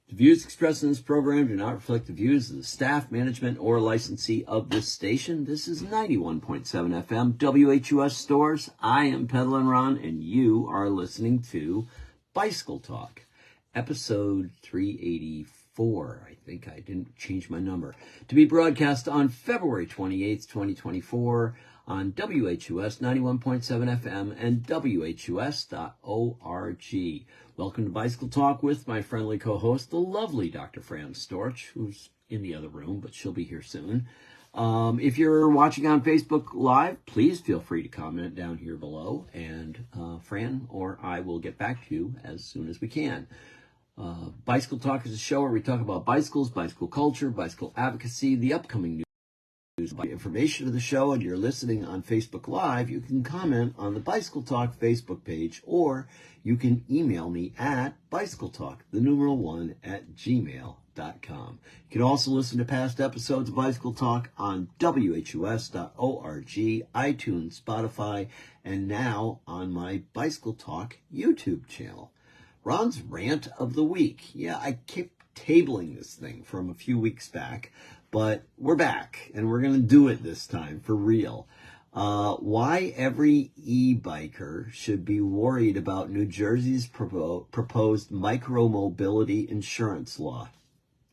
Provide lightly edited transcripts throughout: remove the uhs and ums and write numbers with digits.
The views expressed in this program do not reflect the views of the staff, management, or licensee of this station. This is 91.7 FM, WHUS Stores. I am Peddlin' Ron, and you are listening to Bicycle Talk, episode 384. I think I didn't change my number. To be broadcast on February 28th, 2024 on WHUS 91.7 FM and WHUS.org. Welcome to Bicycle Talk with my friendly co-host, the lovely Dr. Fran Storch, who's in the other room, but she'll be here soon. If you're watching on Facebook Live, please feel free to comment down here below, and Fran or I will get back to you as soon as we can. Bicycle Talk is a show where we talk about bicycles, bicycle culture, bicycle advocacy, the upcoming news. By information of the show, and you're listening on Facebook Live, you can comment on the Bicycle Talk Facebook page, or you can email me at bicycletalk1@gmail.com. You can also listen to past episodes of Bicycle Talk on WHUS.org, iTunes, Spotify, and now on my Bicycle Talk YouTube channel. Ron's Rant of the Week. Yeah, I kept tabling this thing from a few weeks back, but we're back, and we're going to do it this time, for real. Why every e-biker should be worried about New Jersey's proposed micro-mobility insurance law.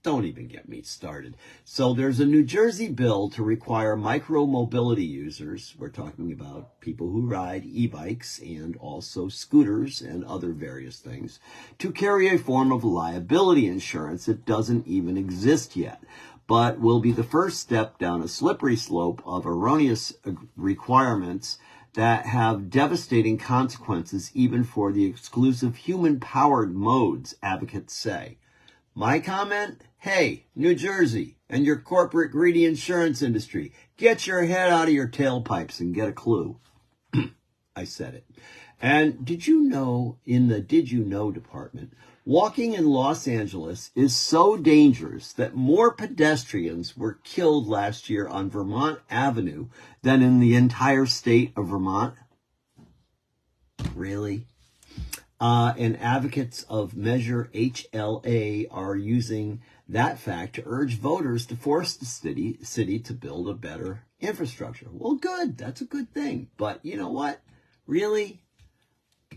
Don't even get me started. So there's a New Jersey bill to require micro-mobility users, we're talking about people who ride e-bikes and also scooters and other various things, to carry a form of liability insurance that doesn't even exist yet, but will be the first step down a slippery slope of erroneous requirements that have devastating consequences even for the exclusive human-powered modes, advocates say. My comment? Hey, New Jersey and your corporate greedy insurance industry, get your head out of your tailpipes and get a clue. I said it. And did you know, in the Did You Know department, walking in Los Angeles is so dangerous that more pedestrians were killed last year on Vermont Avenue than in the entire state of Vermont? Really? And advocates of Measure HLA are using that fact to urge voters to force the city to build a better infrastructure. Well, good. That's a good thing. But you know what? Really?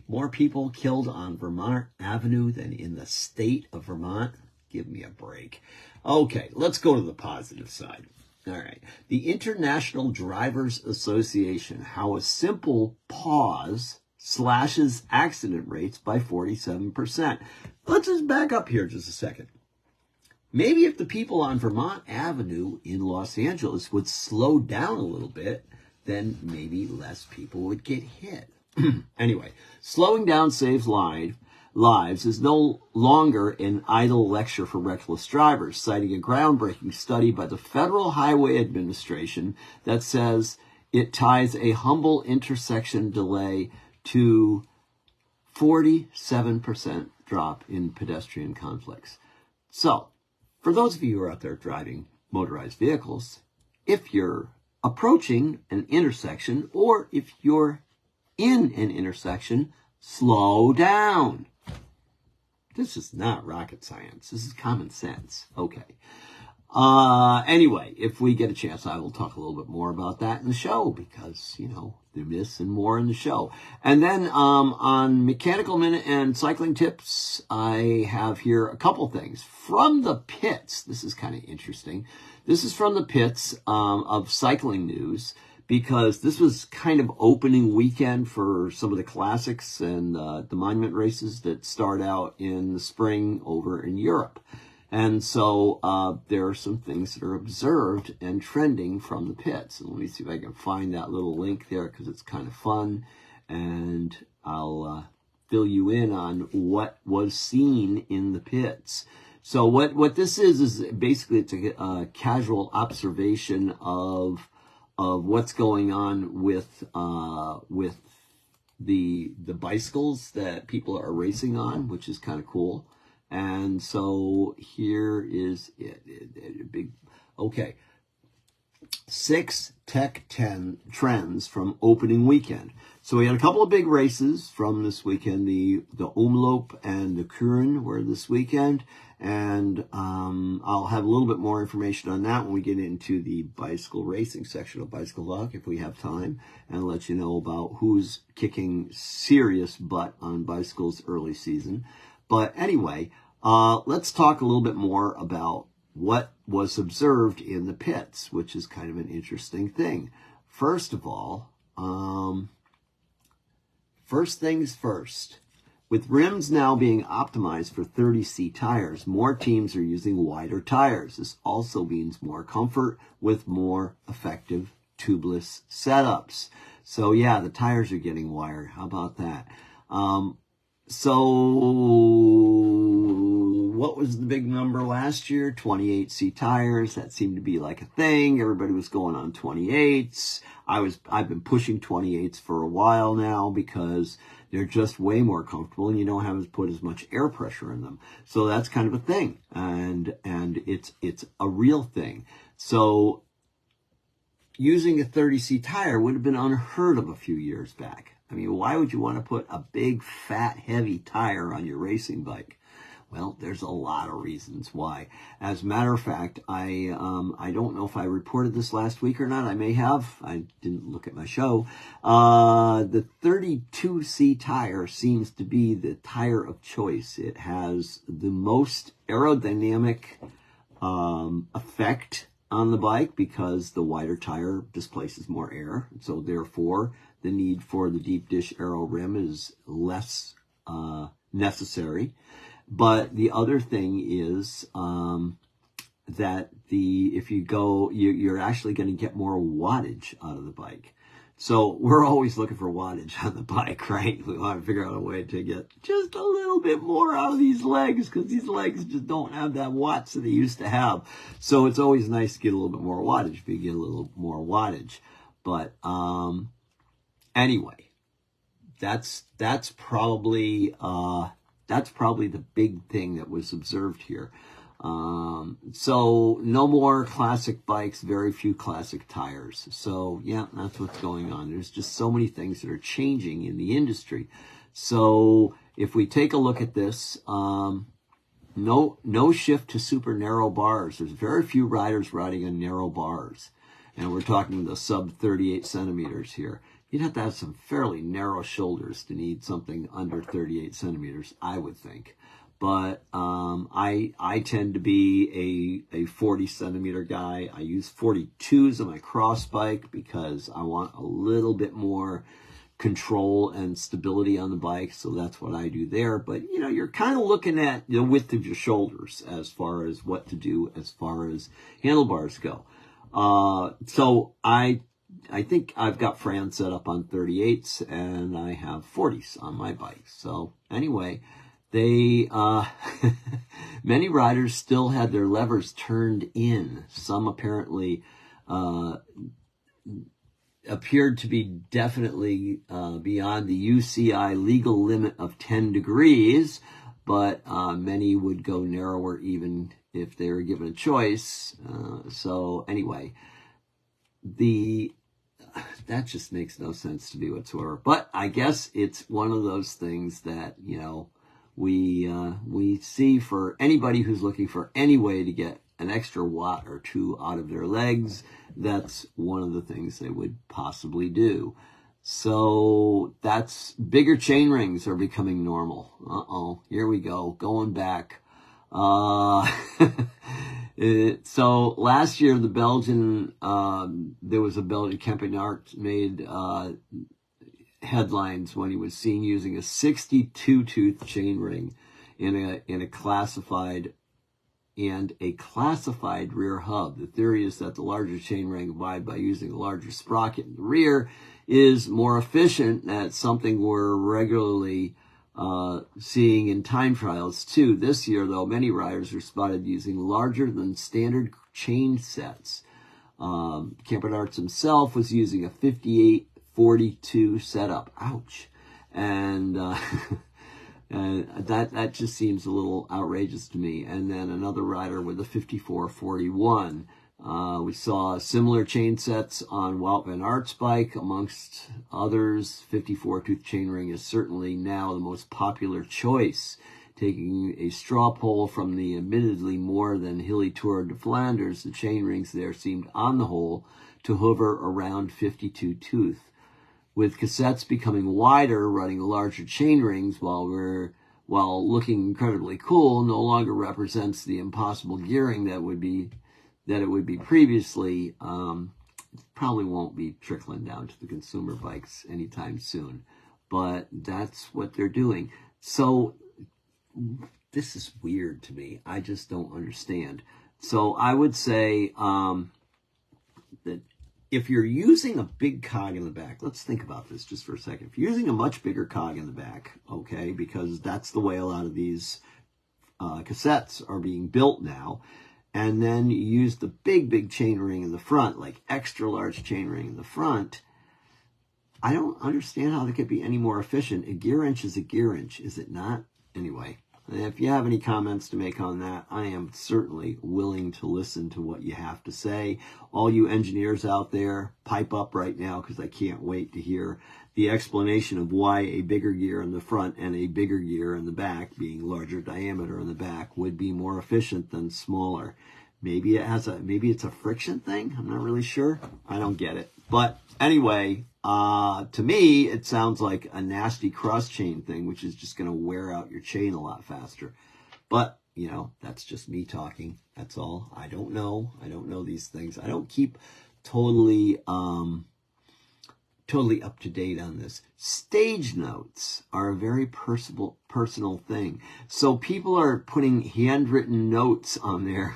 More people killed on Vermont Avenue than in the state of Vermont? Give me a break. Okay, let's go to the positive side. All right. The International Drivers Association, how a simple pause slashes accident rates by 47%. Let's just back up here just a second. Maybe if the people on Vermont Avenue in Los Angeles would slow down a little bit, then maybe less people would get hit. Anyway, slowing down saves lives is no longer an idle lecture for reckless drivers, citing a groundbreaking study by the Federal Highway Administration that says it ties a humble intersection delay to 47% drop in pedestrian conflicts. So, for those of you who are out there driving motorized vehicles, if you're approaching an intersection or if you're in an intersection, slow down. This is not rocket science. This is common sense. Okay. Anyway, if we get a chance, I will talk a little bit more about that in the show because, you know, this and more in the show. And then on Mechanical Minute and Cycling Tips, I have here a couple things. From the pits, this is kind of interesting. This is from the pits of cycling news, because this was kind of opening weekend for some of the classics and the monument races that start out in the spring over in Europe. And so there are some things that are observed and trending from the pits. And let me see if I can find that little link there because it's kind of fun. And I'll fill you in on what was seen in the pits. So what this is basically it's a casual observation of what's going on with the bicycles that people are racing on, which is kind of cool. And so here is it. Big. Okay. 6 Tech 10 trends from opening weekend. So we had a couple of big races from this weekend. The Omloop and the Kuren were this weekend. And I'll have a little bit more information on that when we get into the bicycle racing section of Bicycle Talk, if we have time, and let you know about who's kicking serious butt on bicycles early season. But anyway, let's talk a little bit more about what was observed in the pits, which is kind of an interesting thing. First of all, first things first. With rims now being optimized for 30C tires, more teams are using wider tires. This also means more comfort with more effective tubeless setups. So yeah, the tires are getting wired. How about that? So what was the big number last year? 28C tires. That seemed to be like a thing. Everybody was going on 28s. I've been pushing 28s for a while now because they're just way more comfortable and you don't have to put as much air pressure in them. So that's kind of a thing. And it's a real thing. So using a 30C tire would have been unheard of a few years back. I mean, why would you want to put a big, fat, heavy tire on your racing bike? Well, there's a lot of reasons why. As a matter of fact, I don't know if I reported this last week or not. I may have. I didn't look at my show. The 32C tire seems to be the tire of choice. It has the most aerodynamic effect on the bike because the wider tire displaces more air. So therefore, the need for the deep dish aero rim is less necessary. But the other thing is that if you go, you're actually going to get more wattage out of the bike. So we're always looking for wattage on the bike, right? We want to figure out a way to get just a little bit more out of these legs because these legs just don't have that watts that they used to have. So it's always nice to get a little bit more wattage if you get a little more wattage. But anyway, that's probably the big thing that was observed here. So no more classic bikes, very few classic tires. So yeah, that's what's going on. There's just so many things that are changing in the industry. So if we take a look at this, no shift to super narrow bars. There's very few riders riding on narrow bars. And we're talking the sub 38 centimeters here. You'd have to have some fairly narrow shoulders to need something under 38 centimeters, I would think. But I tend to be a 40 centimeter guy. I use 42s on my cross bike because I want a little bit more control and stability on the bike. So that's what I do there. But, you know, you're kind of looking at the width of your shoulders as far as what to do as far as handlebars go. So I think I've got Fran set up on 38s and I have 40s on my bike. So anyway, they, many riders still had their levers turned in. Some apparently, appeared to be definitely, beyond the UCI legal limit of 10 degrees, but, many would go narrower even if they were given a choice. So anyway, that just makes no sense to me whatsoever. But I guess it's one of those things that, you know, we see for anybody who's looking for any way to get an extra watt or two out of their legs. That's one of the things they would possibly do. So that's bigger chain rings are becoming normal. Uh-oh, here we go, going back. So last year, the Belgian, there was a Belgian Kempenart made headlines when he was seen using a 62-tooth chain ring in a classified rear hub. The theory is that the larger chain ring combined by using a larger sprocket in the rear is more efficient. That's something we're regularly seeing in time trials too. This year, though, many riders are spotted using larger than standard chain sets. Kempenart himself was using a 58-42 setup. Ouch. And that just seems a little outrageous to me. And then another rider with a 54-41. We saw similar chain sets on Wout van Aert's bike, amongst others. 54-tooth chainring is certainly now the most popular choice, taking a straw poll from the admittedly more than hilly Tour de Flanders. The chain rings there seemed, on the whole, to hover around 52 tooth. With cassettes becoming wider, running larger chain rings while looking incredibly cool no longer represents the impossible gearing that it would be previously. Probably won't be trickling down to the consumer bikes anytime soon, but that's what they're doing. So this is weird to me. I just don't understand. So I would say that if you're using a big cog in the back, let's think about this just for a second. If you're using a much bigger cog in the back, okay, because that's the way a lot of these cassettes are being built now, and then you use the big chain ring in the front, like extra large chain ring in the front, I don't understand how they could be any more efficient. A gear inch is a gear inch, is it not? Anyway, if you have any comments to make on that, I am certainly willing to listen to what you have to say. All you engineers out there, pipe up right now, because I can't wait to hear the explanation of why a bigger gear in the front and a bigger gear in the back, being larger diameter in the back, would be more efficient than smaller. Maybe it's a friction thing. I'm not really sure. I don't get it. But anyway, to me, it sounds like a nasty cross chain thing, which is just going to wear out your chain a lot faster. But, you know, that's just me talking. That's all. I don't know. I don't know these things. I don't keep totally up to date on this. Stage notes are a very personal thing. So people are putting handwritten notes on their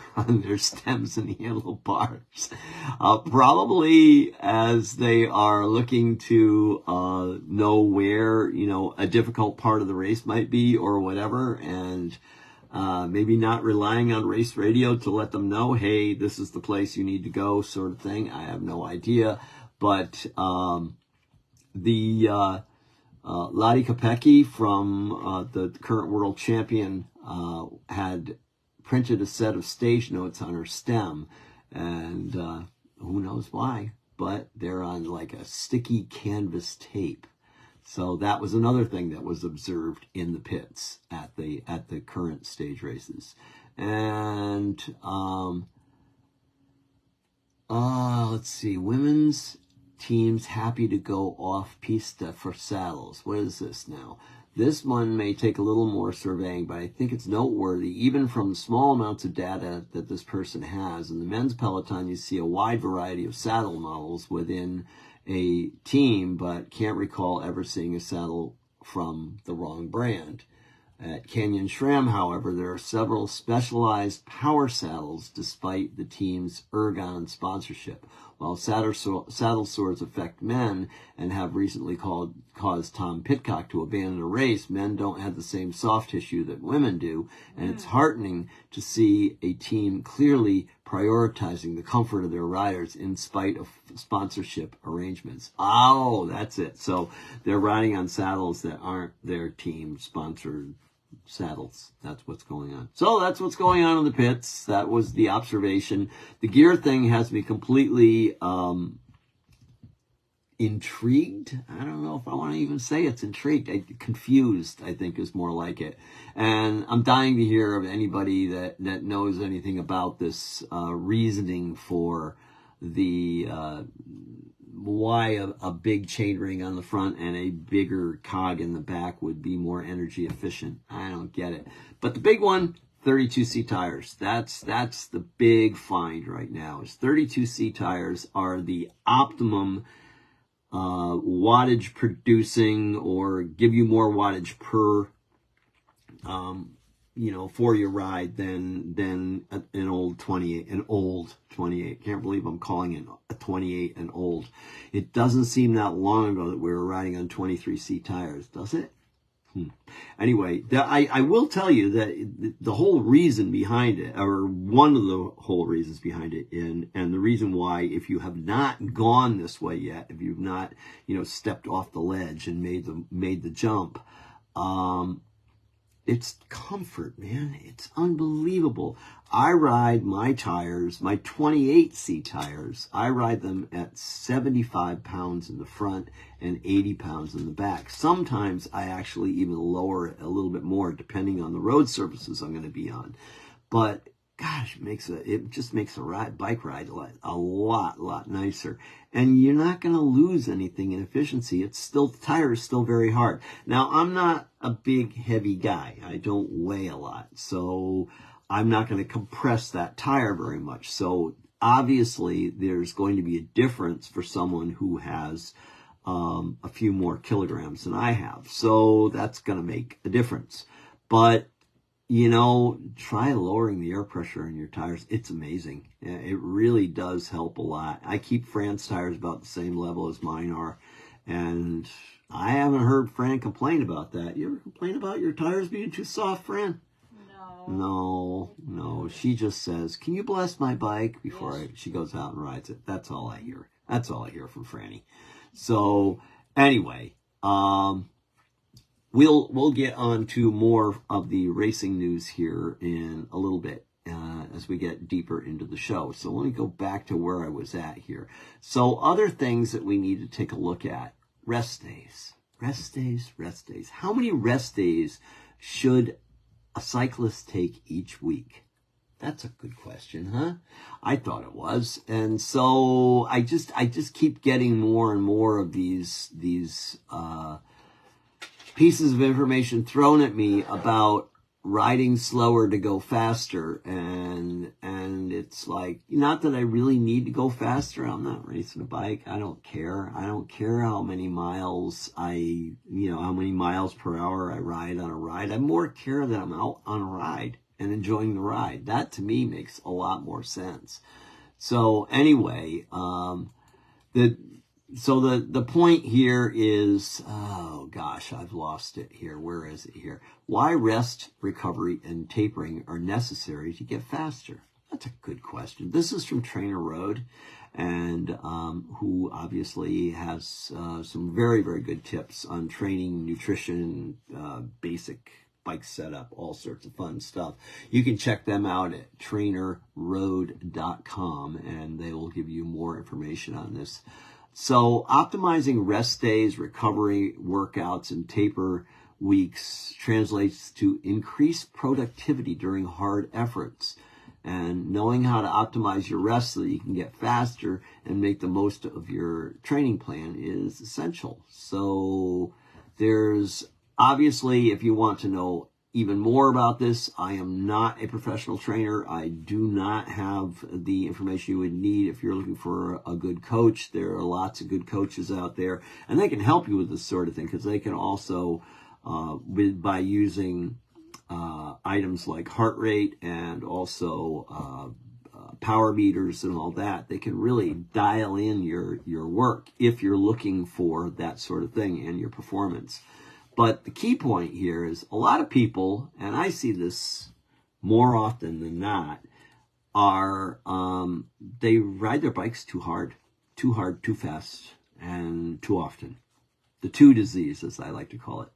stems and handlebars, probably as they are looking to know where, you know, a difficult part of the race might be or whatever, and maybe not relying on race radio to let them know, hey, this is the place you need to go, sort of thing. I have no idea, but Lottie Kopecky from the current world champion had printed a set of stage notes on her stem, and who knows why, but they're on like a sticky canvas tape. So that was another thing that was observed in the pits at the current stage races. And let's see, women's teams happy to go off pista for saddles. What is this now? This one may take a little more surveying, but I think it's noteworthy, even from the small amounts of data that this person has. In the men's peloton, you see a wide variety of saddle models within a team, but can't recall ever seeing a saddle from the wrong brand. At Canyon SRAM, however, there are several specialized power saddles despite the team's Ergon sponsorship. While saddle sores affect men and have recently caused Tom Pidcock to abandon a race, men don't have the same soft tissue that women do, and it's heartening to see a team clearly prioritizing the comfort of their riders in spite of sponsorship arrangements. Oh, that's it. So they're riding on saddles that aren't their team sponsored saddles. That's what's going on. So that's what's going on in the pits. That was the observation. The gear thing has me completely intrigued. I don't know if I want to even say it's intrigued. Confused, I think, is more like it. And I'm dying to hear of anybody that knows anything about this reasoning for the why a big chain ring on the front and a bigger cog in the back would be more energy efficient. I don't get it. But the big one, 32C tires. That's the big find right now. Is 32C tires are the optimum wattage producing, or give you more wattage per for your ride than an old 28. Can't believe I'm calling it a 28 and old. It doesn't seem that long ago that we were riding on 23C tires, does it? Anyway, I will tell you that the whole reason behind it, or one of the whole reasons behind it, and the reason why, if you have not gone this way yet, if you've not, stepped off the ledge and made the jump, it's comfort, man. It's unbelievable. I ride my tires, my 28C tires, I ride them at 75 pounds in the front and 80 pounds in the back. Sometimes I actually even lower it a little bit more depending on the road surfaces I'm going to be on. But gosh, it just makes a bike ride a lot nicer. And you're not going to lose anything in efficiency. The tire is still very hard. Now, I'm not a big, heavy guy. I don't weigh a lot. So I'm not going to compress that tire very much. So obviously, there's going to be a difference for someone who has a few more kilograms than I have. So that's going to make a difference. But try lowering the air pressure in your tires. It's amazing. It really does help a lot. I keep Fran's tires about the same level as mine are, and I haven't heard Fran complain about that. You ever complain about your tires being too soft, Fran? No. She just says, "Can you bless my bike?" before she goes out and rides it. That's all I hear. That's all I hear from Franny. So anyway, We'll get on to more of the racing news here in a little bit as we get deeper into the show. So let me go back to where I was at here. So other things that we need to take a look at. Rest days. How many rest days should a cyclist take each week? That's a good question, huh? I thought it was. And so I just keep getting more and more of these pieces of information thrown at me about riding slower to go faster, and it's like, not that I really need to go faster. I'm not racing a bike. I don't care how many miles how many miles per hour I ride on a ride. I more care that I'm out on a ride and enjoying the ride. That to me makes a lot more sense. So anyway, the point here is, oh gosh, I've lost it here. Where is it here? Why rest, recovery, and tapering are necessary to get faster? That's a good question. This is from Trainer Road, and who obviously has some very, very good tips on training, nutrition, basic bike setup, all sorts of fun stuff. You can check them out at trainerroad.com, and they will give you more information on this. So optimizing rest days, recovery, workouts, and taper weeks translates to increased productivity during hard efforts. And knowing how to optimize your rest so that you can get faster and make the most of your training plan is essential. So there's obviously, if you want to know even more about this, I am not a professional trainer. I do not have the information you would need if you're looking for a good coach. There are lots of good coaches out there, and they can help you with this sort of thing, because they can also, by using items like heart rate and also power meters and all that, they can really dial in your work if you're looking for that sort of thing and your performance. But the key point here is a lot of people, and I see this more often than not, are they ride their bikes too hard, too fast, and too often. The two disease, as I like to call it.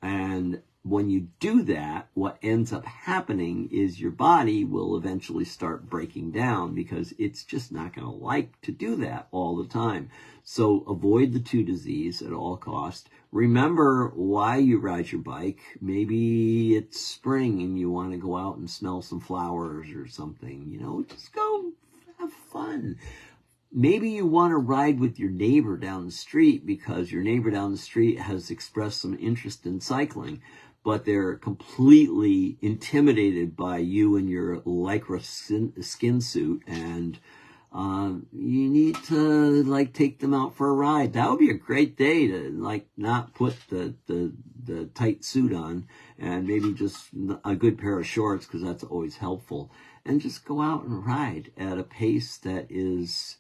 And when you do that, what ends up happening is your body will eventually start breaking down, because it's just not going to like to do that all the time. So avoid the two disease at all costs. Remember why you ride your bike. Maybe it's spring and you want to go out and smell some flowers or something. Just go have fun. Maybe you want to ride with your neighbor down the street because your neighbor down the street has expressed some interest in cycling, but they're completely intimidated by you and your lycra skin suit, and you need to take them out for a ride. That would be a great day to not put the tight suit on, and maybe just a good pair of shorts, because that's always helpful, and just go out and ride at a pace that is,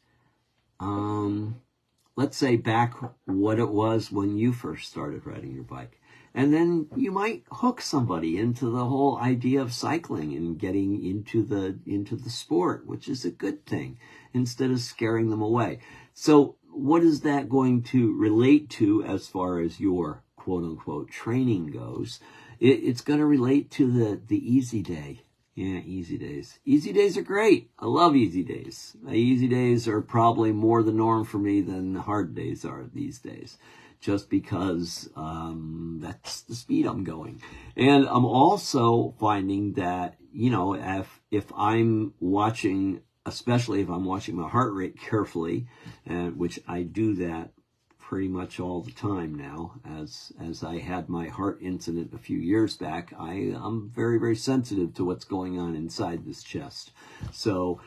let's say back what it was when you first started riding your bike. And then you might hook somebody into the whole idea of cycling and getting into the sport, which is a good thing, instead of scaring them away. So what is that going to relate to as far as your quote unquote training goes? it's going to relate to the easy day. Yeah, easy days. Easy days are great. I love easy days. Easy days are probably more the norm for me than hard days are these days, just because that's the speed I'm going. And I'm also finding that, you know, if I'm watching, especially if I'm watching my heart rate carefully, which I do that pretty much all the time now, as I had my heart incident a few years back, I'm very, very sensitive to what's going on inside this chest. So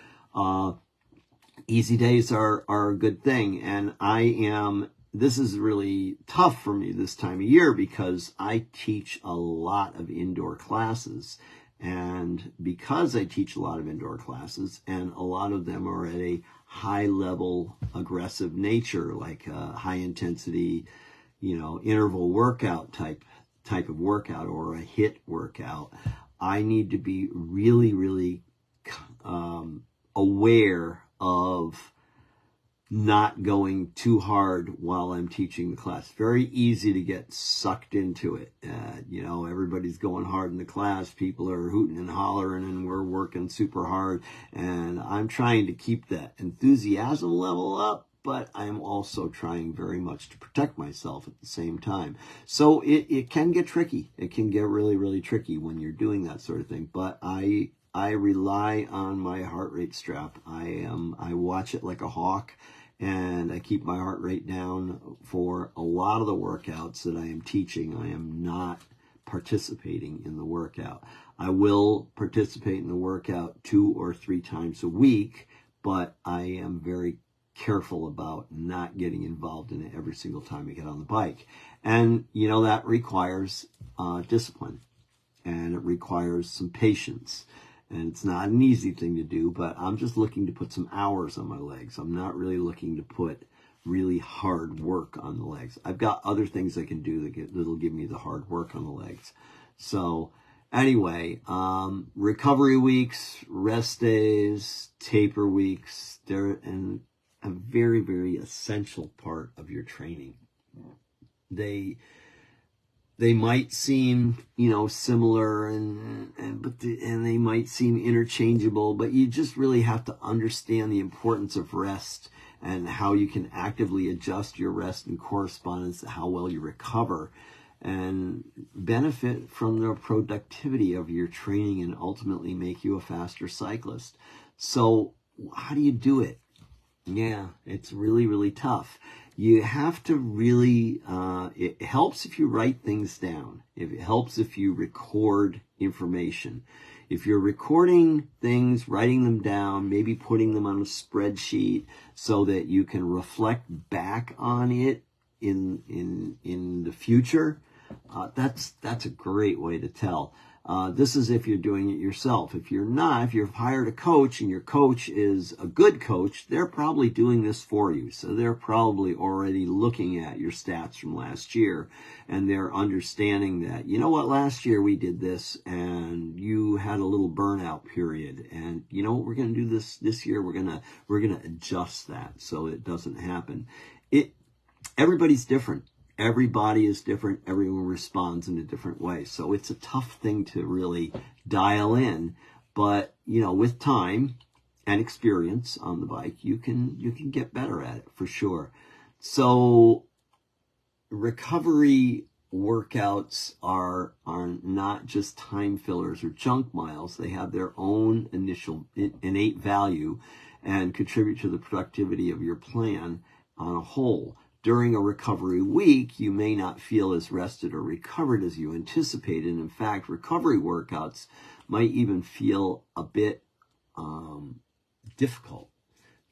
easy days are a good thing. And this is really tough for me this time of year because I teach a lot of indoor classes. And because I teach a lot of indoor classes, and a lot of them are at a high level aggressive nature, like high intensity, you know, interval workout type of workout, or a HIIT workout, I need to be really, really aware of not going too hard while I'm teaching the class. Very easy to get sucked into it. You know, everybody's going hard in the class. People are hooting and hollering, and we're working super hard. And I'm trying to keep that enthusiasm level up, but I'm also trying very much to protect myself at the same time. So it can get tricky. It can get really, really tricky when you're doing that sort of thing. But I rely on my heart rate strap. I watch it like a hawk. And I keep my heart rate down for a lot of the workouts that I am teaching. I am not participating in the workout. I will participate in the workout 2 or 3 times a week, but I am very careful about not getting involved in it every single time I get on the bike. And, you know, that requires discipline, and it requires some patience. And it's not an easy thing to do, but I'm just looking to put some hours on my legs. I'm not really looking to put really hard work on the legs. I've got other things I can do that'll give me the hard work on the legs. So anyway, recovery weeks, rest days, taper weeks, they're a very, very essential part of your training. They might seem, you know, similar and they might seem interchangeable, but you just really have to understand the importance of rest and how you can actively adjust your rest in correspondence to how well you recover and benefit from the productivity of your training and ultimately make you a faster cyclist. So how do you do it? Yeah, it's really, really tough. You have to really, it helps if you write things down. It helps if you record information. If you're recording things, writing them down, maybe putting them on a spreadsheet so that you can reflect back on it in the future, that's a great way to tell. This is if you're doing it yourself. If you're not, if you've hired a coach and your coach is a good coach, they're probably doing this for you. So they're probably already looking at your stats from last year, and they're understanding that, you know what, last year we did this and you had a little burnout period, and you know what, we're going to do this year. We're going to adjust that so it doesn't happen. Everybody's different. Everybody is different. Everyone responds in a different way. So it's a tough thing to really dial in. But, you know, with time and experience on the bike, you can get better at it for sure. So recovery workouts are not just time fillers or junk miles. They have their own initial innate value and contribute to the productivity of your plan on a whole. During a recovery week, you may not feel as rested or recovered as you anticipated. In fact, recovery workouts might even feel a bit difficult.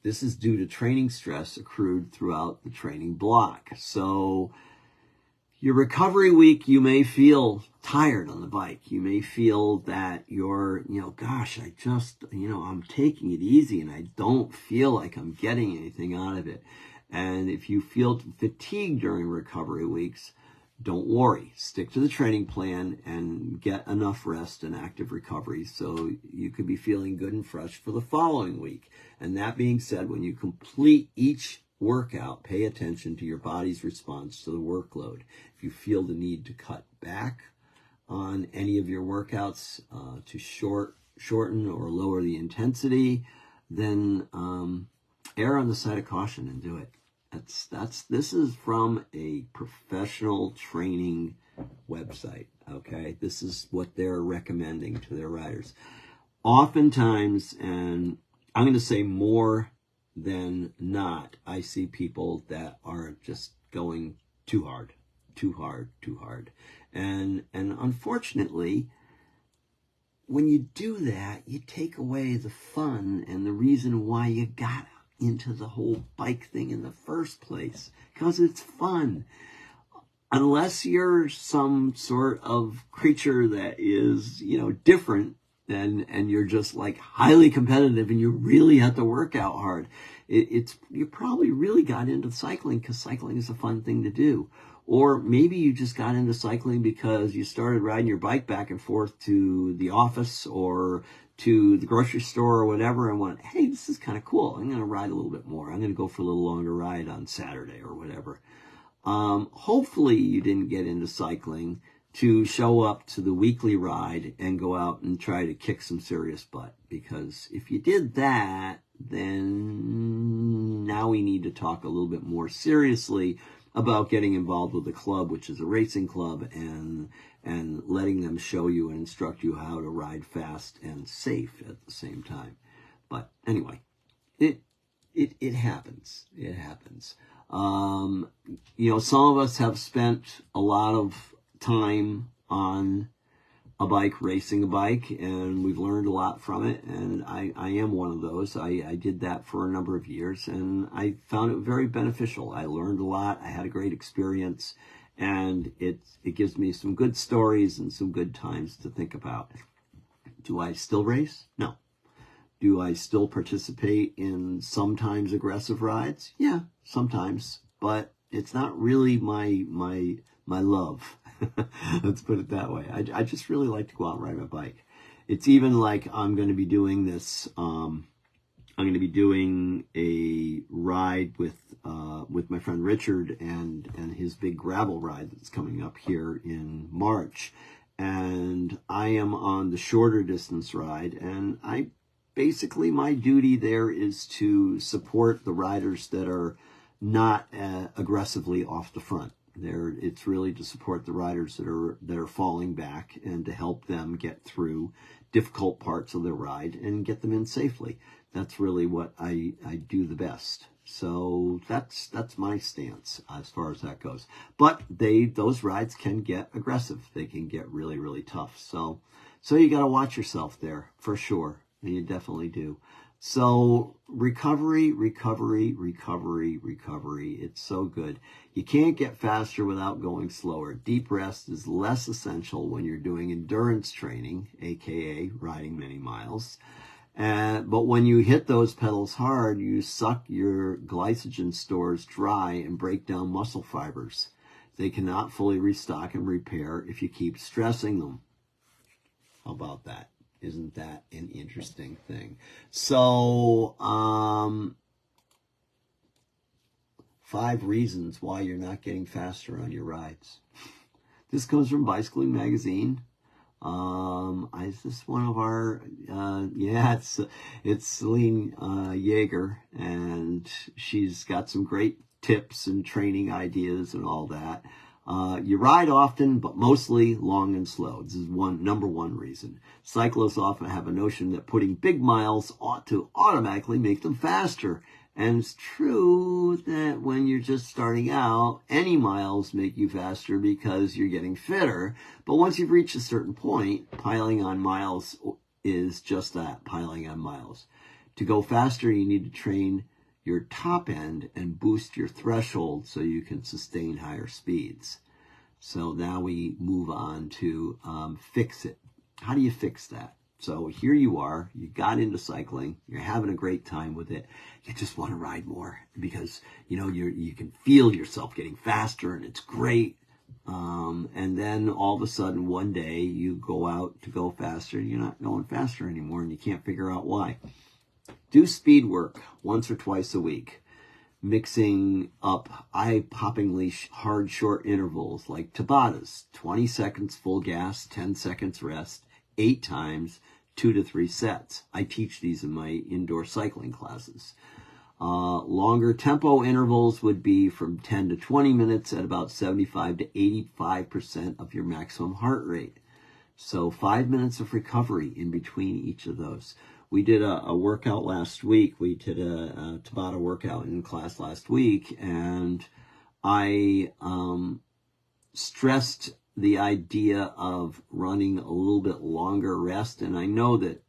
This is due to training stress accrued throughout the training block. So your recovery week, you may feel tired on the bike. You may feel that you're, gosh, I'm taking it easy and I don't feel like I'm getting anything out of it. And if you feel fatigued during recovery weeks, don't worry. Stick to the training plan and get enough rest and active recovery so you can be feeling good and fresh for the following week. And that being said, when you complete each workout, pay attention to your body's response to the workload. If you feel the need to cut back on any of your workouts to shorten or lower the intensity, then err on the side of caution and do it. This is from a professional training website, okay? This is what they're recommending to their riders. Oftentimes, and I'm going to say more than not, I see people that are just going too hard. And unfortunately, when you do that, you take away the fun and the reason why you got into the whole bike thing in the first place, because it's fun. Unless you're some sort of creature that is, different, and you're just like highly competitive and you really have to work out hard, you probably really got into cycling because cycling is a fun thing to do. Or maybe you just got into cycling because you started riding your bike back and forth to the office or to the grocery store or whatever and went, hey, this is kind of cool. I'm going to ride a little bit more. I'm going to go for a little longer ride on Saturday or whatever. Hopefully you didn't get into cycling to show up to the weekly ride and go out and try to kick some serious butt. Because if you did that, then now we need to talk a little bit more seriously about getting involved with a club, which is a racing club, and letting them show you and instruct you how to ride fast and safe at the same time. But anyway, it happens. It happens. Some of us have spent a lot of time on a bike, racing a bike, and we've learned a lot from it, and I am one of those. I did that for a number of years, and I found it very beneficial. I learned a lot. I had a great experience, and it gives me some good stories and some good times to think about. Do I still race? No. Do I still participate in sometimes aggressive rides? Yeah, sometimes, but it's not really my love. Let's put it that way. I just really like to go out and ride my bike. It's even like I'm going to be doing this. I'm going to be doing a ride with my friend Richard and his big gravel ride that's coming up here in March. And I am on the shorter distance ride, and basically my duty there is to support the riders that are not aggressively off the front. It's really to support the riders that are falling back and to help them get through difficult parts of their ride and get them in safely. That's really what I do the best. So that's my stance as far as that goes. But those rides can get aggressive. They can get really, really tough. So you got to watch yourself there for sure. And you definitely do. So recovery. It's so good. You can't get faster without going slower. Deep rest is less essential when you're doing endurance training, aka riding many miles. But when you hit those pedals hard, you suck your glycogen stores dry and break down muscle fibers. They cannot fully restock and repair if you keep stressing them. How about that? Isn't that an interesting thing? So, 5 reasons why you're not getting faster on your rides. This comes from Bicycling Magazine. Is this one of our, it's Celine Yeager, and she's got some great tips and training ideas and all that. You ride often, but mostly long and slow. This is number one reason. Cyclists often have a notion that putting big miles ought to automatically make them faster. And it's true that when you're just starting out, any miles make you faster because you're getting fitter. But once you've reached a certain point, piling on miles is just that, piling on miles. To go faster, you need to train your top end and boost your threshold so you can sustain higher speeds. So now we move on to fix it. How do you fix that? So here you are, you got into cycling, you're having a great time with it. You just want to ride more because you can feel yourself getting faster and it's great. And then all of a sudden one day you go out to go faster, you're not going faster anymore and you can't figure out why. Do speed work once or twice a week. mixing up eye-poppingly hard short intervals like Tabatas, 20 seconds full gas, 10 seconds rest, 8 times, 2 to 3 sets. I teach these in my indoor cycling classes. Longer tempo intervals would be from 10 to 20 minutes at about 75 to 85% of your maximum heart rate. So 5 minutes of recovery in between each of those. We did a workout last week. We did a Tabata workout in class last week, and I stressed the idea of running a little bit longer rest. And I know that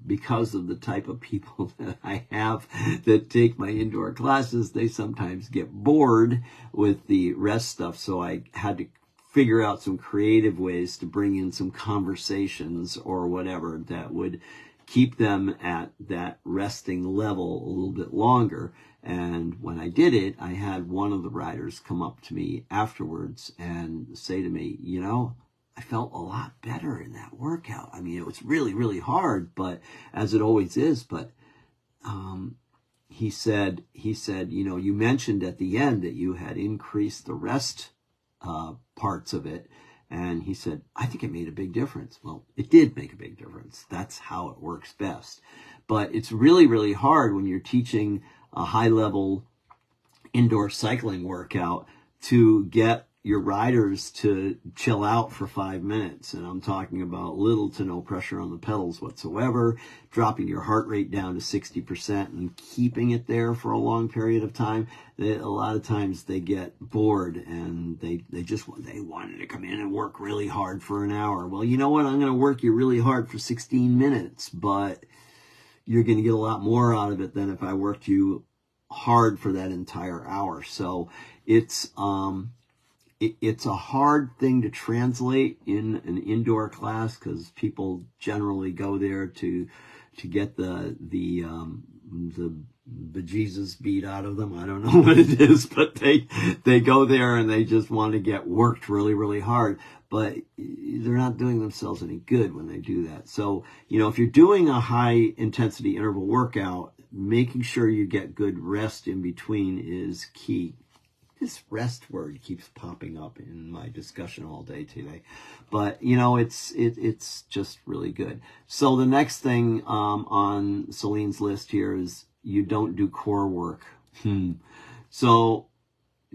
because of the type of people that I have that take my indoor classes, they sometimes get bored with the rest stuff. So I had to figure out some creative ways to bring in some conversations or whatever that would keep them at that resting level a little bit longer. And when I did it, I had one of the riders come up to me afterwards and say to me, you know, I felt a lot better in that workout. I mean, it was really, really hard, but as it always is. But he said, you know, you mentioned at the end that you had increased the rest parts of it. And he said, I think it made a big difference. Well, it did make a big difference. That's how it works best. But it's really, really hard when you're teaching a high-level indoor cycling workout to get your riders to chill out for 5 minutes. And I'm talking about little to no pressure on the pedals whatsoever, dropping your heart rate down to 60% and keeping it there for a long period of time. A lot of times they get bored and they wanted to come in and work really hard for an hour. Well, you know what? I'm going to work you really hard for 16 minutes, but you're going to get a lot more out of it than if I worked you hard for that entire hour. So it's a hard thing to translate in an indoor class because people generally go there to get the bejesus beat out of them. I don't know what it is, but they go there and they just want to get worked really, really hard. But they're not doing themselves any good when they do that. So, you know, if you're doing a high intensity interval workout, making sure you get good rest in between is key. This rest word keeps popping up in my discussion all day today. But, you know, it's just really good. So the next thing on Celine's list here is you don't do core work. So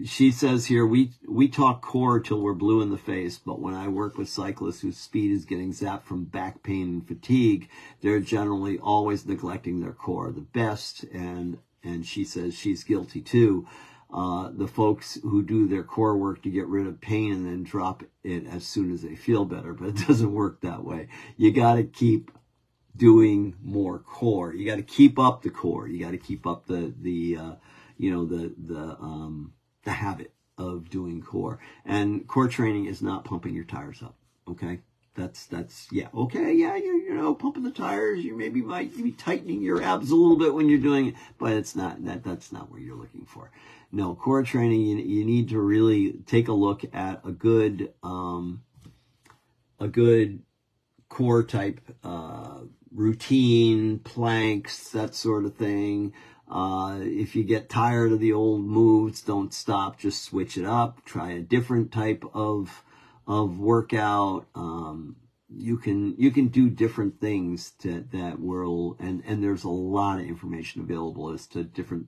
she says here, we talk core till we're blue in the face, but when I work with cyclists whose speed is getting zapped from back pain and fatigue, they're generally always neglecting their core the best. And she says she's guilty too. The folks who do their core work to get rid of pain and then drop it as soon as they feel better, but it doesn't work that way. You got to keep doing more core. You got to keep up the core. You got to keep up the habit of doing core. And core training is not pumping your tires up. Okay. That's yeah. Okay. Yeah. You're pumping the tires. You maybe might be tightening your abs a little bit when you're doing it, but it's not that's not what you're looking for. No, core training, you need to really take a look at a good core type, routine, planks, that sort of thing. If you get tired of the old moves, don't stop, just switch it up. Try a different type of workout. You can do different things that will, and there's a lot of information available as to different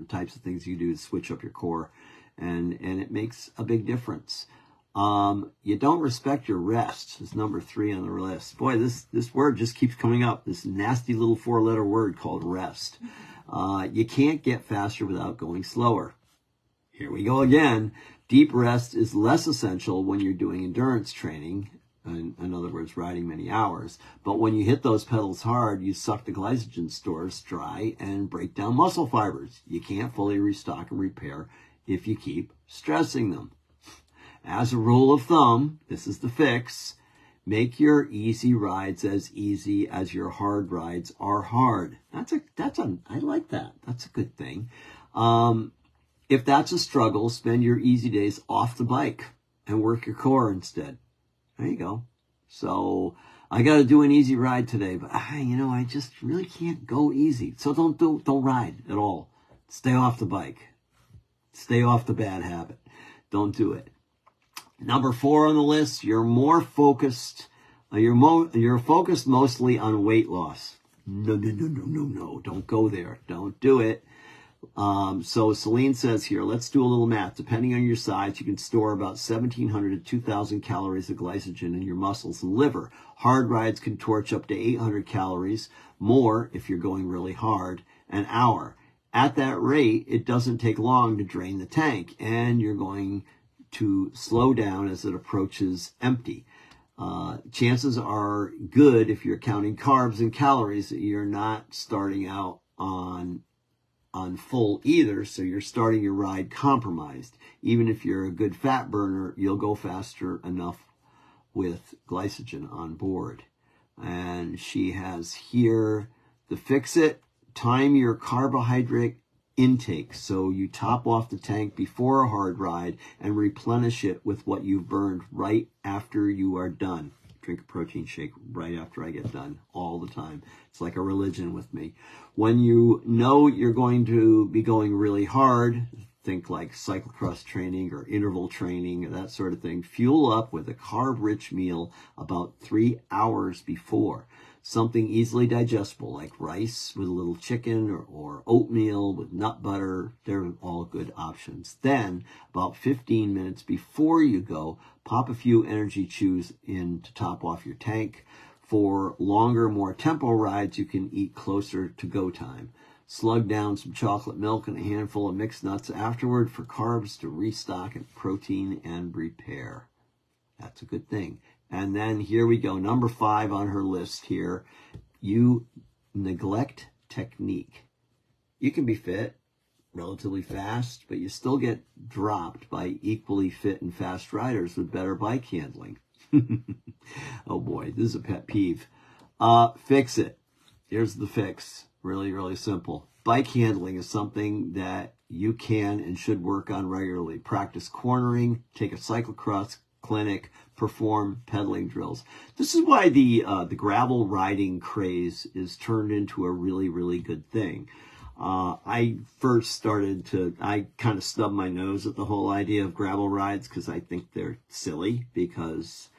types of things you do to switch up your core, and it makes a big difference. You don't respect your rest is number 3 on the list. Boy, this word just keeps coming up, this nasty little 4-letter word called rest. You can't get faster without going slower. Here we go again. Deep rest is less essential when you're doing endurance training, in other words, riding many hours. But when you hit those pedals hard, you suck the glycogen stores dry and break down muscle fibers. You can't fully restock and repair if you keep stressing them. As a rule of thumb, this is the fix. Make your easy rides as easy as your hard rides are hard. I like that. That's a good thing. If that's a struggle, spend your easy days off the bike and work your core instead. There you go. So I got to do an easy ride today, but I just really can't go easy. So don't ride at all. Stay off the bike. Stay off the bad habit. Don't do it. Number 4 on the list, you're more focused. You're focused mostly on weight loss. No. Don't go there. Don't do it. So Celine says here, let's do a little math. Depending on your size, you can store about 1,700 to 2,000 calories of glycogen in your muscles and liver. Hard rides can torch up to 800 calories more if you're going really hard an hour. At that rate, it doesn't take long to drain the tank, and you're going to slow down as it approaches empty. Chances are good, if you're counting carbs and calories, that you're not starting out on full either, so you're starting your ride compromised. Even if you're a good fat burner, you'll go faster enough with glycogen on board. And she has here the fix it. Time your carbohydrate intake so you top off the tank before a hard ride and replenish it with what you've burned right after you are done. Drink a protein shake right after I get done all the time. It's like a religion with me. When you know you're going to be going really hard, think like cyclocross training or interval training or that sort of thing, fuel up with a carb-rich meal about 3 hours before. Something easily digestible like rice with a little chicken or oatmeal with nut butter. They're all good options. Then, about 15 minutes before you go, pop a few energy chews in to top off your tank. For longer, more tempo rides, you can eat closer to go time. Slug down some chocolate milk and a handful of mixed nuts afterward for carbs to restock and protein and repair. That's a good thing. And then here we go. Number 5 on her list here. You neglect technique. You can be fit, relatively fast, but you still get dropped by equally fit and fast riders with better bike handling. Oh boy, this is a pet peeve. Fix it. Here's the fix. Really, really simple. Bike handling is something that you can and should work on regularly. Practice cornering, take a cyclocross clinic, perform pedaling drills. This is why the gravel riding craze is turned into a really, really good thing. I kind of stubbed my nose at the whole idea of gravel rides because I think they're silly, because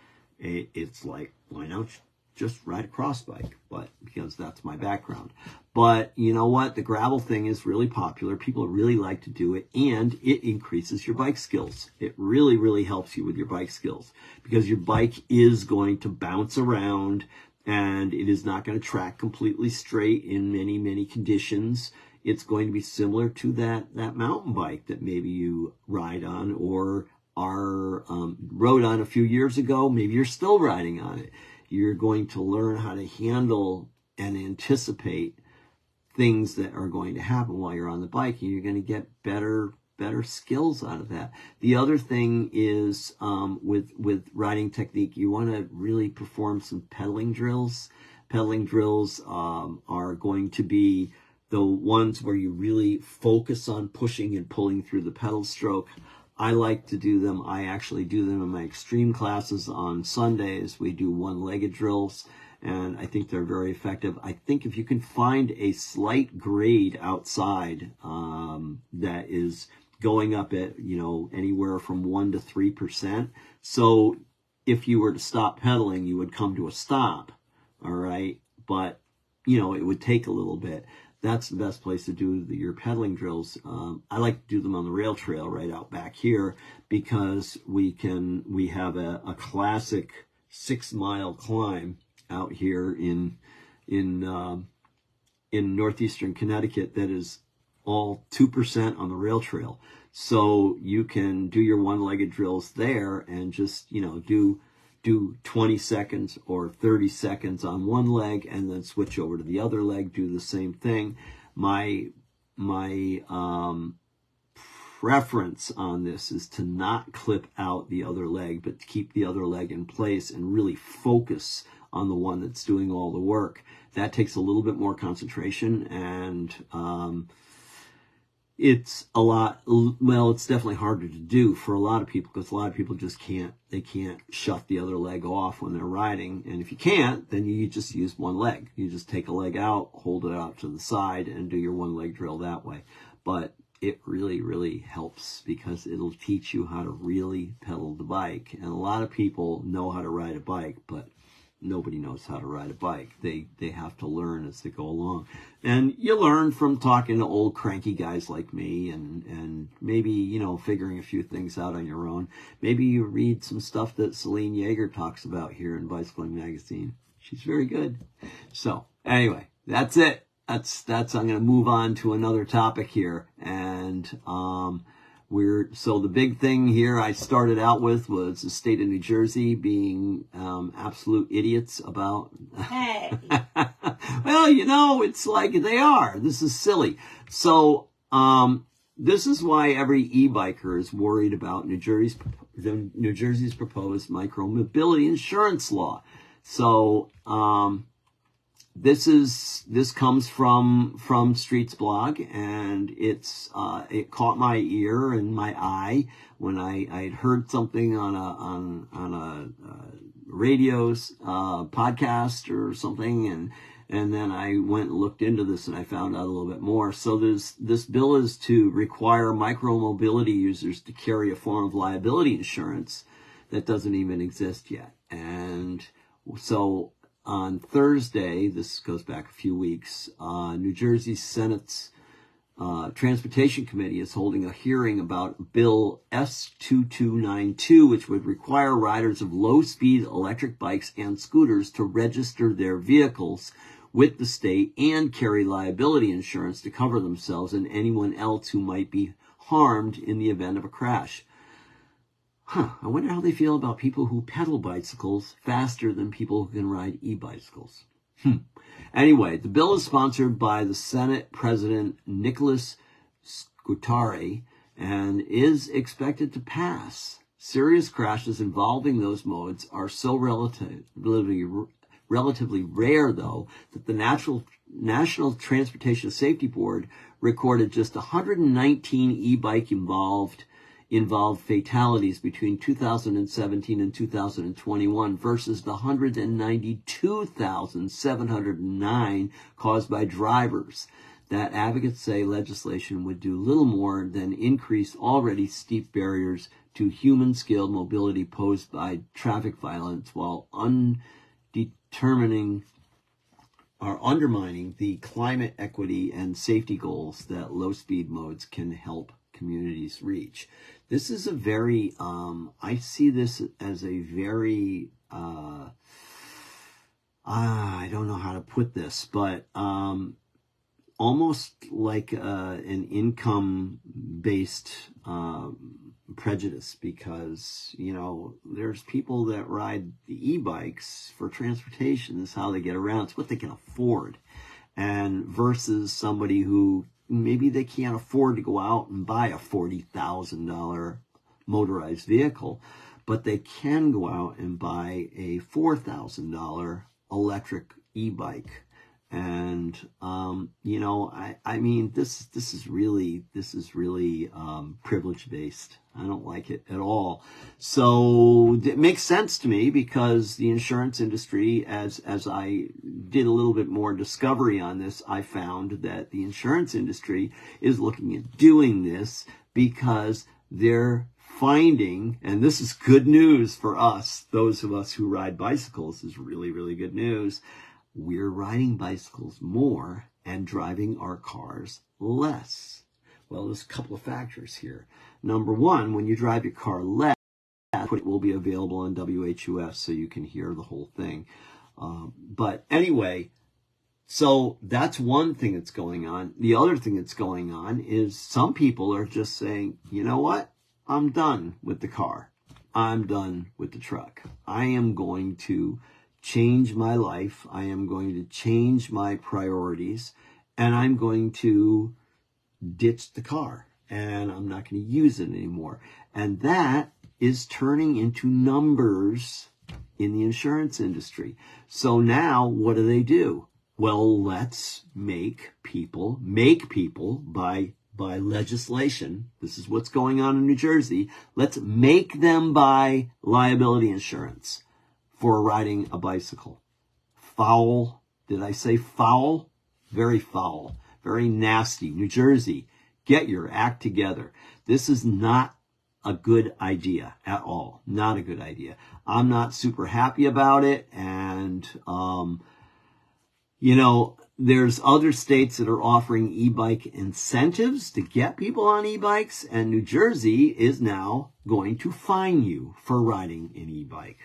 it's like, why not just ride a cross bike? But because that's my background. But you know what? The gravel thing is really popular. People really like to do it, and it increases your bike skills. It really, really helps you with your bike skills, because your bike is going to bounce around and it is not going to track completely straight in many, many conditions. It's going to be similar to that mountain bike that maybe you ride on or rode on a few years ago. Maybe you're still riding on it. You're going to learn how to handle and anticipate things that are going to happen while you're on the bike, and you're going to get better skills out of that. The other thing is with riding technique, you want to really perform some pedaling drills. Pedaling drills are going to be the ones where you really focus on pushing and pulling through the pedal stroke. I like to do them. I actually do them in my extreme classes on Sundays. We do one-legged drills, and I think they're very effective. I think if you can find a slight grade outside that is going up at, anywhere from 1% to 3%. So if you were to stop pedaling, you would come to a stop, all right? But, it would take a little bit. That's the best place to do your pedaling drills. I like to do them on the rail trail right out back here, because we have a classic 6-mile climb out here in northeastern Connecticut that is all 2% on the rail trail. So you can do your one-legged drills there and just, do 20 seconds or 30 seconds on one leg and then switch over to the other leg, do the same thing. My preference on this is to not clip out the other leg, but to keep the other leg in place and really focus on the one that's doing all the work. That takes a little bit more concentration, and it's definitely harder to do for a lot of people, because a lot of people just can't shut the other leg off when they're riding. And if you can't, then you just use one leg. You just take a leg out, hold it out to the side, and do your one leg drill that way. But it really, really helps because it'll teach you how to really pedal the bike. And a lot of people know how to ride a bike, but nobody knows how to ride a bike. They have to learn as they go along. And you learn from talking to old cranky guys like me and maybe, you know, figuring a few things out on your own. Maybe you read some stuff that Celine Yeager talks about here in Bicycling Magazine. She's very good. So anyway, that's it. That's I'm going to move on to another topic here. And so the big thing here I started out with was the state of New Jersey being absolute idiots about. Hey. Well, you know, it's like they are. This is silly. So this is why every e-biker is worried about New Jersey's proposed micro-mobility insurance law. So this comes from Street's blog, and it caught my ear and my eye when I'd heard something on a radio's podcast or something, and then I went and looked into this and I found out a little bit more. So this bill is to require micro-mobility users to carry a form of liability insurance that doesn't even exist yet. And so on Thursday, this goes back a few weeks, New Jersey Senate's Transportation Committee is holding a hearing about Bill S2292, which would require riders of low-speed electric bikes and scooters to register their vehicles with the state and carry liability insurance to cover themselves and anyone else who might be harmed in the event of a crash. I wonder how they feel about people who pedal bicycles faster than people who can ride e-bicycles. Anyway, the bill is sponsored by the Senate President Nicholas Scutari and is expected to pass. Serious crashes involving those modes are so relatively rare, though, that the National Transportation Safety Board recorded just 119 e-bike involved fatalities between 2017 and 2021 versus the 192,709 caused by drivers. That advocates say legislation would do little more than increase already steep barriers to human-scaled mobility posed by traffic violence while undermining the climate equity and safety goals that low-speed modes can help communities reach. This is a very, I see this as a very, I don't know how to put this, but almost like an income-based prejudice, because, you know, there's people that ride the e-bikes for transportation. This is how they get around. It's what they can afford. And versus somebody who maybe they can't afford to go out and buy a $40,000 motorized vehicle, but they can go out and buy a $4,000 electric e-bike. And, you know, I mean, this is really privilege based. I don't like it at all. So it makes sense to me because the insurance industry, as I did a little bit more discovery on this, I found that the insurance industry is looking at doing this because they're finding, and this is good news for us, those of us who ride bicycles, is really, really good news. We're riding bicycles more and driving our cars less. Well, there's a couple of factors here. Number one, when you drive your car less, it will be available on WHUF so you can hear the whole thing. But anyway, so that's one thing that's going on. The other thing that's going on is some people are just saying, you know what? I'm done with the car. I'm done with the truck. I am going to change my life. I am going to change my priorities, and I'm going to ditch the car, and I'm not going to use it anymore. And that is turning into numbers in the insurance industry. So now what do? Well, let's make people by legislation. This is what's going on in New Jersey. Let's make them buy liability insurance for riding a bicycle. Foul. Did I say foul? Very foul. Very nasty. New Jersey, get your act together. This is not a good idea at all. Not a good idea. I'm not super happy about it. And, there's other states that are offering e-bike incentives to get people on e-bikes, and New Jersey is now going to fine you for riding an e-bike.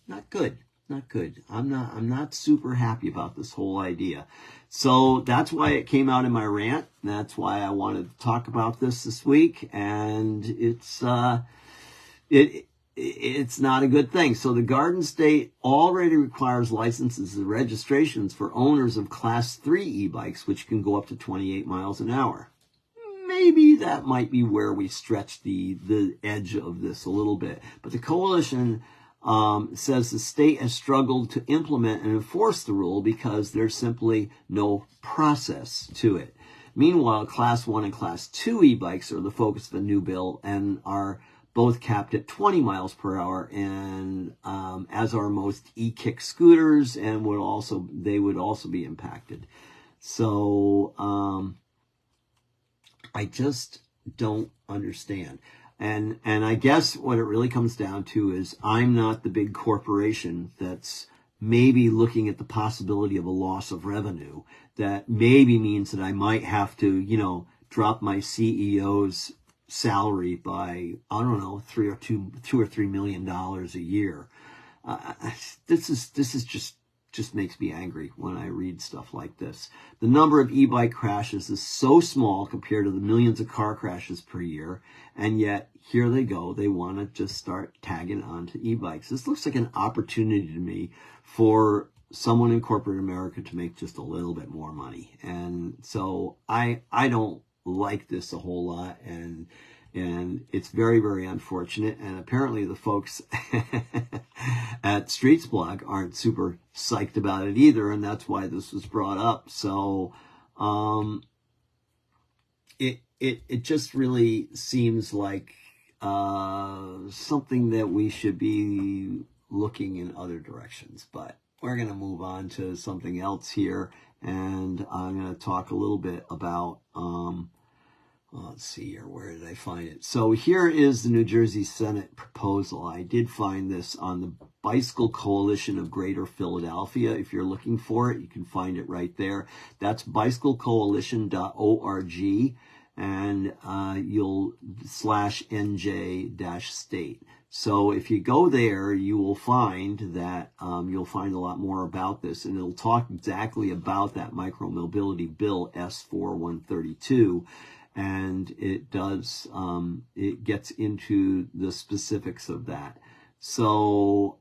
Not good. Not good. I'm not super happy about this whole idea. So that's why it came out in my rant. That's why I wanted to talk about this week. And it's not a good thing. So the Garden State already requires licenses and registrations for owners of Class 3 e-bikes, which can go up to 28 miles an hour. Maybe that might be where we stretch the edge of this a little bit. But the coalition says the state has struggled to implement and enforce the rule because there's simply no process to it. Meanwhile, Class 1 and Class 2 e-bikes are the focus of the new bill and are both capped at 20 miles per hour, and as are most e-kick scooters, and they would also be impacted. So I just don't understand. And I guess what it really comes down to is I'm not the big corporation that's maybe looking at the possibility of a loss of revenue that maybe means that I might have to, drop my CEO's salary by, I don't know, $2 or $3 million a year. This is just makes me angry when I read stuff like this. The number of e-bike crashes is so small compared to the millions of car crashes per year, and yet here they go. They want to just start tagging onto e-bikes. This looks like an opportunity to me for someone in corporate America to make just a little bit more money. And so I don't like this a whole lot, and it's very, very unfortunate. And apparently the folks at Streets Blog aren't super psyched about it either, and that's why this was brought up. So it just really seems like something that we should be looking in other directions. But we're going to move on to something else here, and I'm going to talk a little bit about let's see here, where did I find it? So here is the New Jersey Senate proposal. I did find this on the Bicycle Coalition of Greater Philadelphia. If you're looking for it, you can find it right there. That's bicyclecoalition.org, and you'll /NJ-state. So if you go there, you will find that you'll find a lot more about this, and it'll talk exactly about that micromobility bill S4132. And it does, it gets into the specifics of that. So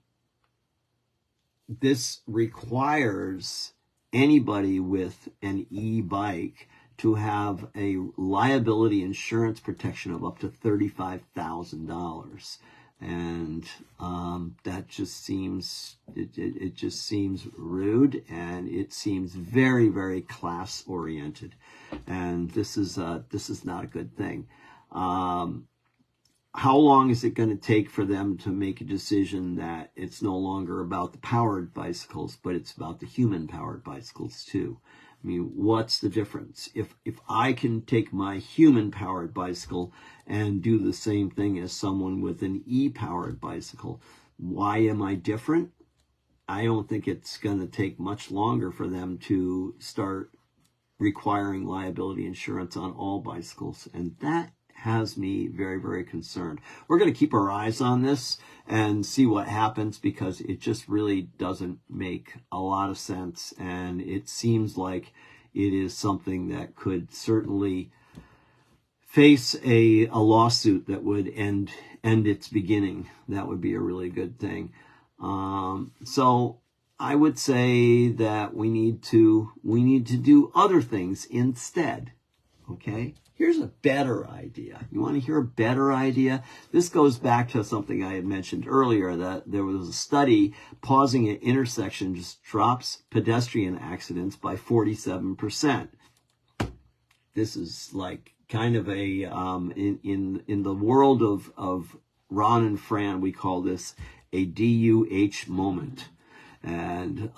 this requires anybody with an e-bike to have a liability insurance protection of up to $35,000. And that just seems, it just seems rude, and it seems very, very class oriented. And this is not a good thing. How long is it going to take for them to make a decision that it's no longer about the powered bicycles, but it's about the human powered bicycles too? I mean, what's the difference? If I can take my human powered bicycle and do the same thing as someone with an e-powered bicycle, why am I different? I don't think it's going to take much longer for them to start requiring liability insurance on all bicycles, and that has me very, very concerned. We're going to keep our eyes on this and see what happens, because it just really doesn't make a lot of sense, and it seems like it is something that could certainly face a lawsuit that would end its beginning. That would be a really good thing. So I would say that we need to do other things instead. Okay? Here's a better idea. You want to hear a better idea? This goes back to something I had mentioned earlier, that there was a study pausing at intersection just drops pedestrian accidents by 47%. This is like kind of a in the world of Ron and Fran, we call this a DUH moment. And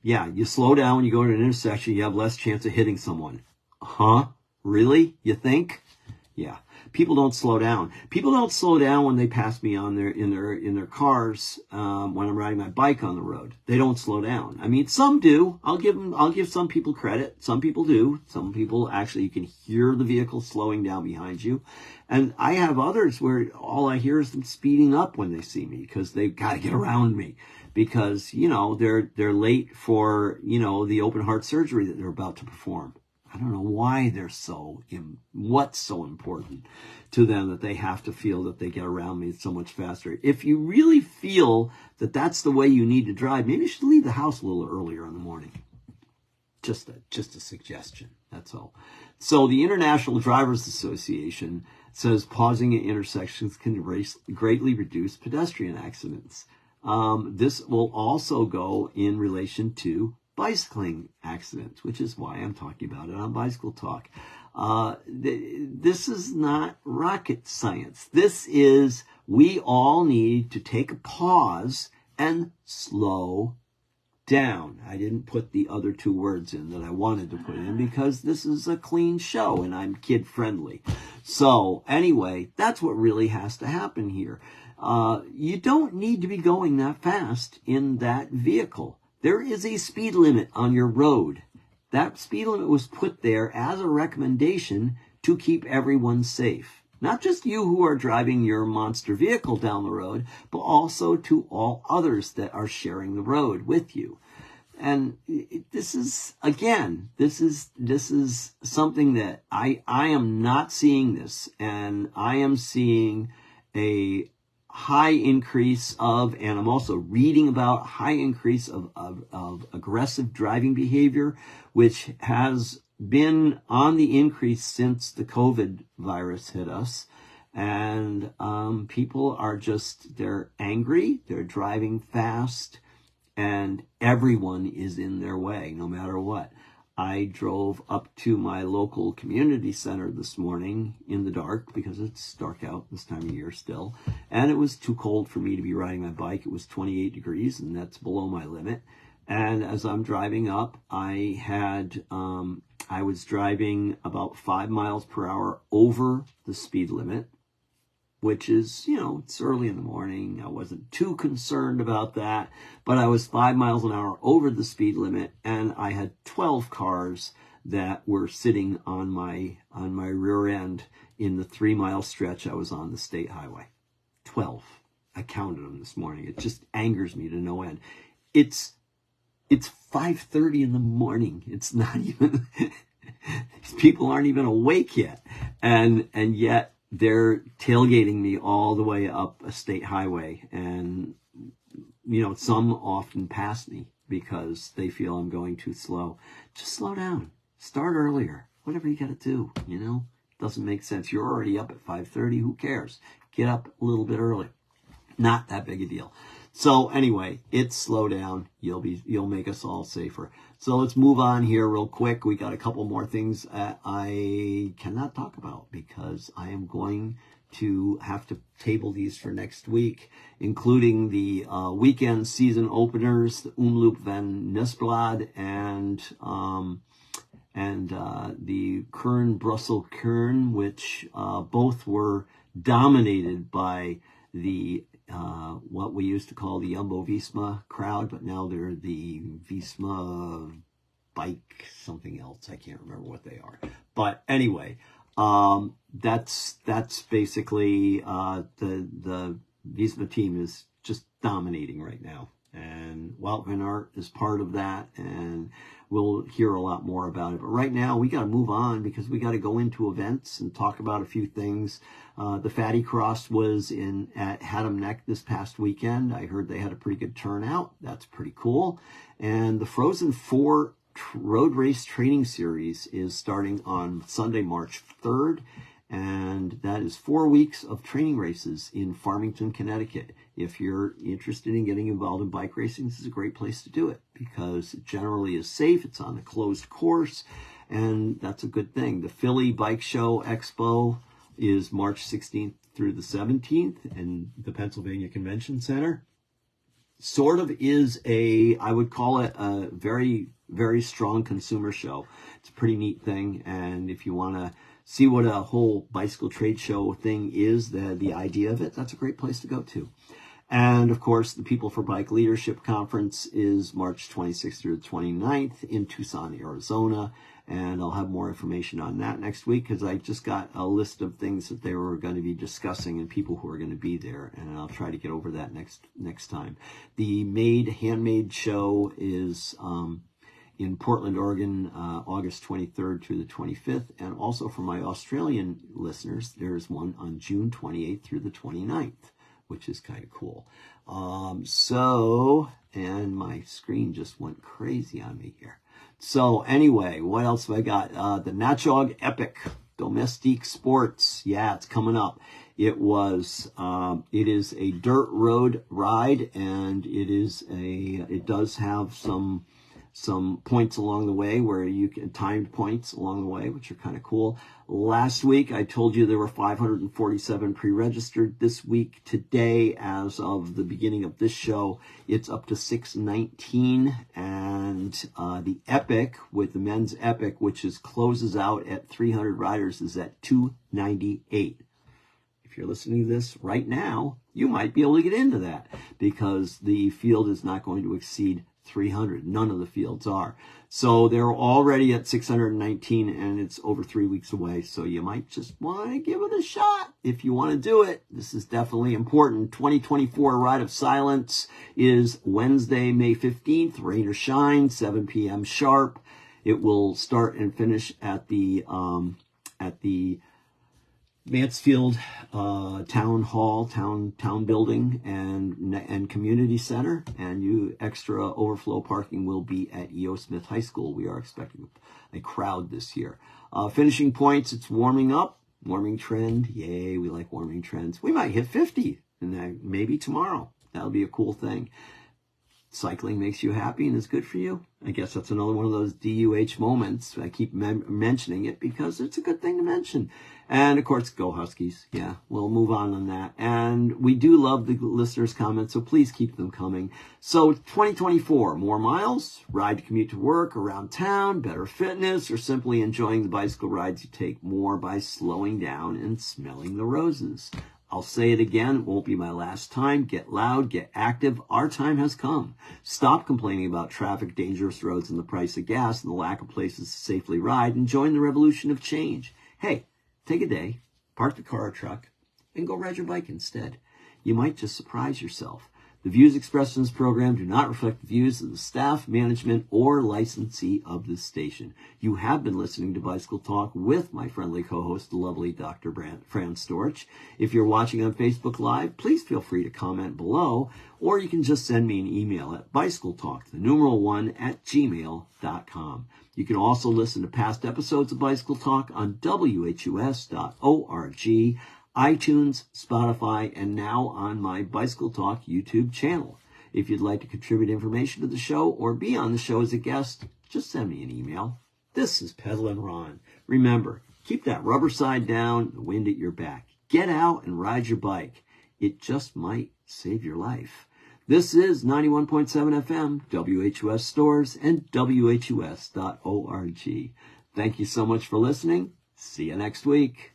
yeah, you slow down when you go to an intersection, you have less chance of hitting someone. Huh? Really? You think? Yeah, people don't slow down. People don't slow down when they pass me on in their cars when I'm riding my bike on the road. They don't slow down. I mean, some do. I'll give some people credit. Some people do. Some people actually, you can hear the vehicle slowing down behind you, and I have others where all I hear is them speeding up when they see me because they've got to get around me because they're late for the open heart surgery that they're about to perform. I don't know why they're what's so important to them that they have to feel that they get around me so much faster. If you really feel that that's the way you need to drive, maybe you should leave the house a little earlier in the morning. Just a suggestion. That's all. So the International Drivers Association says pausing at intersections can greatly reduce pedestrian accidents. This will also go in relation to bicycling accidents, which is why I'm talking about it on Bicycle Talk. This is not rocket science. This is, we all need to take a pause and slow down. I didn't put the other two words in that I wanted to put in because this is a clean show and I'm kid friendly. So anyway, that's what really has to happen here. You don't need to be going that fast in that vehicle. There is a speed limit on your road. That speed limit was put there as a recommendation to keep everyone safe. Not just you who are driving your monster vehicle down the road, but also to all others that are sharing the road with you. And this is, again, this is something that I am not seeing this, and I am seeing a high increase of, and I'm also reading about high increase of aggressive driving behavior, which has been on the increase since the COVID virus hit us. And people are they're angry, they're driving fast, and everyone is in their way, no matter what. I drove up to my local community center this morning in the dark because it's dark out this time of year still. And it was too cold for me to be riding my bike. It was 28 degrees and that's below my limit. And as I'm driving up, I was driving about 5 miles per hour over the speed limit, which is, it's early in the morning. I wasn't too concerned about that, but I was 5 miles an hour over the speed limit, and I had 12 cars that were sitting on my rear end in the 3 mile stretch I was on the state highway. 12. I counted them this morning. It just angers me to no end. It's 5:30 in the morning. It's not even, these people aren't even awake yet. And yet, they're tailgating me all the way up a state highway. And, some often pass me because they feel I'm going too slow. Just slow down. Start earlier. Whatever you got to do, Doesn't make sense. You're already up at 5:30. Who cares? Get up a little bit early. Not that big a deal. So anyway, it's slow down. You'll make us all safer. So let's move on here real quick. We got a couple more things I cannot talk about because I am going to have to table these for next week, including the weekend season openers, the Omloop van Nisblad and the Kern-Brussels-Kern, which both were dominated by the what we used to call the Jumbo-Visma crowd, but now they're the Visma bike something else. I can't remember what they are. But anyway, that's basically the Visma team is just dominating right now. And Wout van Aert is part of that, and we'll hear a lot more about it. But right now, we got to move on because we got to go into events and talk about a few things. The Fatty Cross was at Haddam Neck this past weekend. I heard they had a pretty good turnout. That's pretty cool. And the Frozen 4 Road Race Training Series is starting on Sunday, March 3rd. And that is 4 weeks of training races in Farmington, Connecticut. If you're interested in getting involved in bike racing, this is a great place to do it because it generally is safe. It's on a closed course, and that's a good thing. The Philly Bike Show Expo is March 16th through the 17th in the Pennsylvania Convention Center. Sort of is I would call it a very, very strong consumer show. It's a pretty neat thing, and if you want to see what a whole bicycle trade show thing is, the idea of it, that's a great place to go to. And of course, the People for Bike Leadership Conference is March 26th through the 29th in Tucson, Arizona. And I'll have more information on that next week, because I just got a list of things that they were going to be discussing and people who are going to be there. And I'll try to get over that next time. The Handmade show is in Portland, Oregon, August 23rd through the 25th. And also for my Australian listeners, there's one on June 28th through the 29th. Which is kind of cool. And my screen just went crazy on me here. So anyway, what else have I got? The Natchog Epic Domestique Sports. Yeah, it's coming up. It is a dirt road ride, and it does have some points along the way where you can timed points along the way, which are kind of cool. Last week, I told you there were 547 pre-registered. This week, today, as of the beginning of this show, it's up to 619. And the Epic, with the men's Epic, which closes out at 300 riders, is at 298. If you're listening to this right now, you might be able to get into that, because the field is not going to exceed 300. None of the fields are. So they're already at 619, and it's over 3 weeks away. So you might just want to give it a shot if you want to do it. This is definitely important. 2024 Ride of Silence is Wednesday, May 15th, rain or shine, 7 p.m. sharp. It will start and finish at the Mansfield Town Hall, town building, and community center, and extra overflow parking will be at E.O. Smith High School. We are expecting a crowd this year. Finishing points, it's warming up, warming trend. Yay, we like warming trends. We might hit 50, and maybe tomorrow. That'll be a cool thing. Cycling makes you happy and is good for you. I guess that's another one of those DUH moments. I keep mentioning it because it's a good thing to mention. And, of course, go Huskies. Yeah, we'll move on that. And we do love the listeners' comments, so please keep them coming. So 2024, more miles, ride to commute to work, around town, better fitness, or simply enjoying the bicycle rides you take more by slowing down and smelling the roses. I'll say it again, it won't be my last time. Get loud, get active. Our time has come. Stop complaining about traffic, dangerous roads, and the price of gas, and the lack of places to safely ride, and join the revolution of change. Hey, take a day, park the car or truck, and go ride your bike instead. You might just surprise yourself. The views expressed in this program do not reflect the views of the staff, management, or licensee of this station. You have been listening to Bicycle Talk with my friendly co-host, the lovely Dr. Fran Storch. If you're watching on Facebook Live, please feel free to comment below, or you can just send me an email at bicycletalk1@gmail.com. You can also listen to past episodes of Bicycle Talk on WHUS.org, iTunes, Spotify, and now on my Bicycle Talk YouTube channel. If you'd like to contribute information to the show or be on the show as a guest, just send me an email. This is Pedalin' Ron. Remember, keep that rubber side down, the wind at your back. Get out and ride your bike. It just might save your life. This is 91.7 FM, WHUS Stores, and WHUS.org. Thank you so much for listening. See you next week.